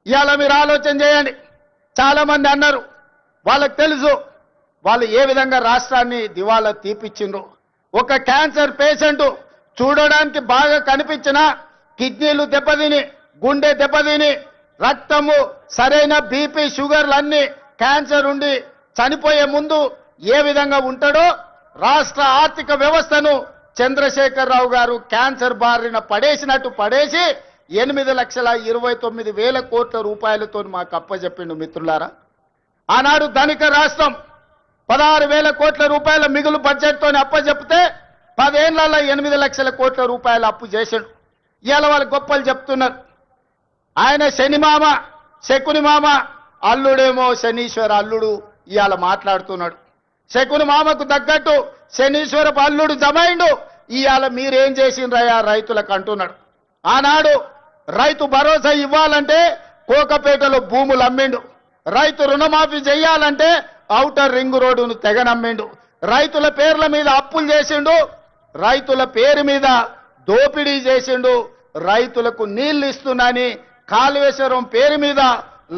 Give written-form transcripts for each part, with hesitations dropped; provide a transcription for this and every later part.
ఇవాళ మీరు ఆలోచన చేయండి. చాలా మంది అన్నారు, వాళ్ళకి తెలుసు వాళ్ళు ఏ విధంగా రాష్ట్రాన్ని దివాలా తీపిచ్చిండ్రు. ఒక క్యాన్సర్ పేషెంట్ చూడడానికి బాగా కనిపించిన కిడ్నీలు దెబ్బతిని, గుండె దెబ్బతిని, రక్తము సరైన బీపీ షుగర్లన్నీ క్యాన్సర్ ఉండి చనిపోయే ముందు ఏ విధంగా ఉంటాడో రాష్ట్ర ఆర్థిక వ్యవస్థను చంద్రశేఖరరావు గారు క్యాన్సర్ బారిన పడేసినట్టు పడేసి 8,29,000 కోట్ల రూపాయలతో మాకు అప్పచెప్పిండు. మిత్రులారా, ఆనాడు ధనిక రాష్ట్రం 16,000 కోట్ల రూపాయల మిగులు బడ్జెట్తో అప్పచెప్తే 10 ఏళ్లలో 8 లక్షల కోట్ల రూపాయలు అప్పు చేశాడు. ఇవాళ వాళ్ళు గొప్పలు చెప్తున్నారు. ఆయన శనిమామ, శకుని మామ, అల్లుడేమో శనీశ్వర అల్లుడు ఇవాళ మాట్లాడుతున్నాడు. శకుని మామకు తగ్గట్టు శనీశ్వరపు అల్లుడు జమైండు. ఇవాళ మీరేం చేసిండ్రయ్యా రైతులకు అంటున్నాడు. ఆనాడు రైతు భరోసా ఇవ్వాలంటే కోకపేటలో భూములు అమ్మిండు. రైతు రుణమాఫీ చేయాలంటే ఔటర్ రింగ్ రోడ్డును తెగనమ్మిండు. రైతుల పేర్ల మీద అప్పులు చేసిండు. రైతుల పేరు మీద దోపిడీ చేసిండు. రైతులకు నీళ్లు ఇస్తున్నాని కాళేశ్వరం పేరు మీద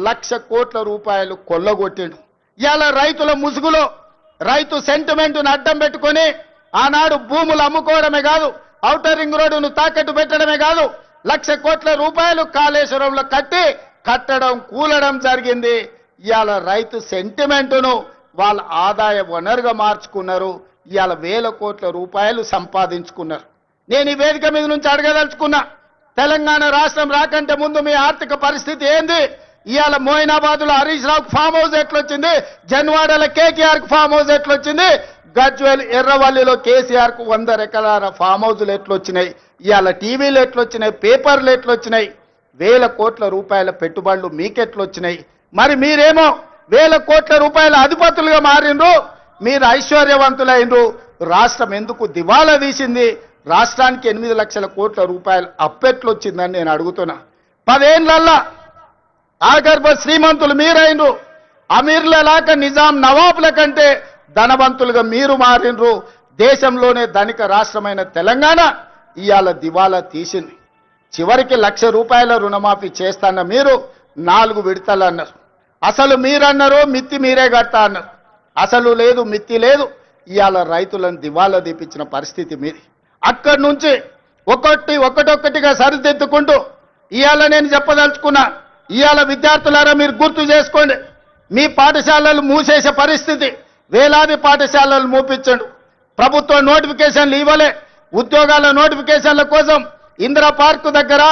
1,00,000 కోట్ల రూపాయలు కొల్లగొట్టిండు. ఇవాళ రైతుల ముసుగులో రైతు సెంటిమెంట్ను అడ్డం పెట్టుకొని ఆనాడు భూములు అమ్ముకోవడమే కాదు, ఔటర్ రింగ్ రోడ్డును తాకట్టు పెట్టడమే కాదు, 1,00,000 కోట్ల రూపాయలు కాళేశ్వరంలో కట్టడం కూలడం జరిగింది. ఇవాళ రైతు సెంటిమెంటును వాళ్ళ ఆదాయ వనరుగా మార్చుకున్నారు. ఇవాళ 1,000 కోట్ల రూపాయలు సంపాదించుకున్నారు. నేను ఈ వేదిక మీద నుంచి అడగదలుచుకున్నా, తెలంగాణ రాష్ట్రం రాకంటే ముందు మీ ఆర్థిక పరిస్థితి ఏంది? ఇవాళ మోయినాబాద్లో హరీష్ రావుకు ఫామ్ హౌస్ ఎట్లొచ్చింది? జన్వాడలో కేటీఆర్కు ఫామ్ హౌస్ ఎట్లొచ్చింది? గజ్వేల్ ఎర్రవల్లిలో కేసీఆర్కు 100 ఎకరాల ఫామ్ హౌజులు ఎట్లొచ్చినాయి? ఇవాళ టీవీలు ఎట్లొచ్చినాయి? పేపర్లు ఎట్లొచ్చినాయి? 1,000 కోట్ల రూపాయల పెట్టుబడులు మీకెట్లొచ్చినాయి? మరి మీరేమో 1,000 కోట్ల రూపాయల అధిపతులుగా మారిండ్రు, మీరు ఐశ్వర్యవంతులైనరు. రాష్ట్రం ఎందుకు దివాలా తీసింది? రాష్ట్రానికి 8 లక్షల కోట్ల రూపాయలు అప్పెట్లొచ్చిందని నేను అడుగుతున్నా. 10 ఏళ్లల్లా ఆగర్భ శ్రీమంతులు మీరైనరు. అమీర్లలాగా నిజాం నవాబుల కంటే ధనవంతులుగా మీరు మారినరు. దేశంలోనే ధనిక రాష్ట్రమైన తెలంగాణ ఇవాళ దివాలా తీసింది. చివరికి 1,00,000 రూపాయల రుణమాఫీ చేస్తాన్న మీరు 4 విడతలు అన్నారు. అసలు మీరన్నారు మిత్తి మీరే కడతా అన్నారు. అసలు లేదు, మిత్తి లేదు. ఇవాళ రైతులను దివాలా తీపించిన పరిస్థితి మీది. అక్కడి నుంచి ఒక్కొక్కటిగా సరిదిద్దుకుంటూ ఇవాళ నేను చెప్పదలుచుకున్నా. ఇవాళ విద్యార్థులారా మీరు గుర్తు చేసుకోండి, మీ పాఠశాలలు మూసేసే పరిస్థితి. వేలాది పాఠశాలలు మూపించండు. ప్రభుత్వం నోటిఫికేషన్లు ఇవ్వలే. ఉద్యోగాల నోటిఫికేషన్ల కోసం ఇందిరా పార్క్ దగ్గర,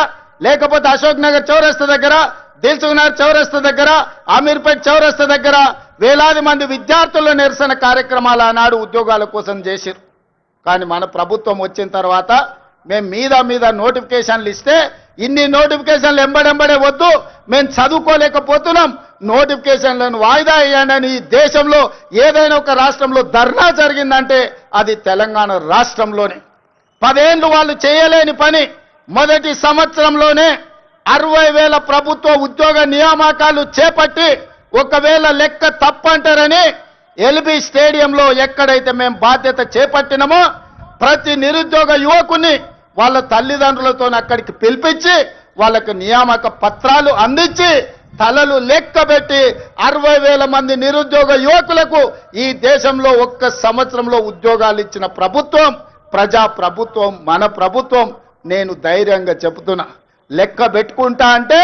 లేకపోతే అశోక్ నగర్ చౌరస్తా దగ్గర, దిల్సుఖ్నగర్ చౌరస్తా దగ్గర, అమీర్పేట్ చౌరస్తా దగ్గర వేలాది మంది విద్యార్థుల నిరసన కార్యక్రమాలు ఆనాడు ఉద్యోగాల కోసం చేశారు. కానీ మన ప్రభుత్వం వచ్చిన తర్వాత మేము మీద నోటిఫికేషన్లు ఇస్తే ఇన్ని నోటిఫికేషన్లు ఎంబడెంబడే వద్దు, మేము చదువుకోలేకపోతున్నాం, నోటిఫికేషన్లను వాయిదా వేయండి. ఈ దేశంలో ఏదైనా ఒక రాష్ట్రంలో ధర్నా జరిగిందంటే అది తెలంగాణ రాష్ట్రంలోనే. 10 ఏళ్ళు వాళ్ళు చేయలేని పని మొదటి సంవత్సరంలోనే 60,000 ప్రభుత్వ ఉద్యోగ నియామకాలు చేపట్టి, ఒకవేళ లెక్క తప్పంటారని ఎల్బీ స్టేడియంలో ఎక్కడైతే మేము బాధ్యత చేపట్టినామో ప్రతి నిరుద్యోగ యువకుని వాళ్ళ తల్లిదండ్రులతో అక్కడికి పిలిపించి వాళ్ళకి నియామక పత్రాలు అందించి తలలు లెక్కబెట్టి 60,000 మంది నిరుద్యోగ యువకులకు ఈ దేశంలో ఒక్క సంవత్సరంలో ఉద్యోగాలు ఇచ్చిన ప్రభుత్వం ప్రజా ప్రభుత్వం, మన ప్రభుత్వం. నేను ధైర్యంగా చెబుతున్నా, లెక్క పెట్టుకుంటా అంటే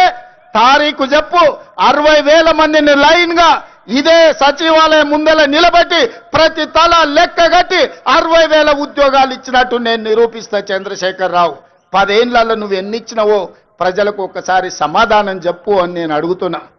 తారీఖు చెప్పు, 60,000 మందిని లైన్గా ఇదే సచివాలయం ముందల నిలబెట్టి ప్రతి తల లెక్క కట్టి 60,000 ఉద్యోగాలు ఇచ్చినట్టు నేను నిరూపిస్తా. చంద్రశేఖరరావు, 10 ఏళ్లలో నువ్వు ఎన్ని ఇచ్చినావో ప్రజలకు ఒక్కసారి సమాధానం చెప్పు అని నేను అడుగుతున్నా.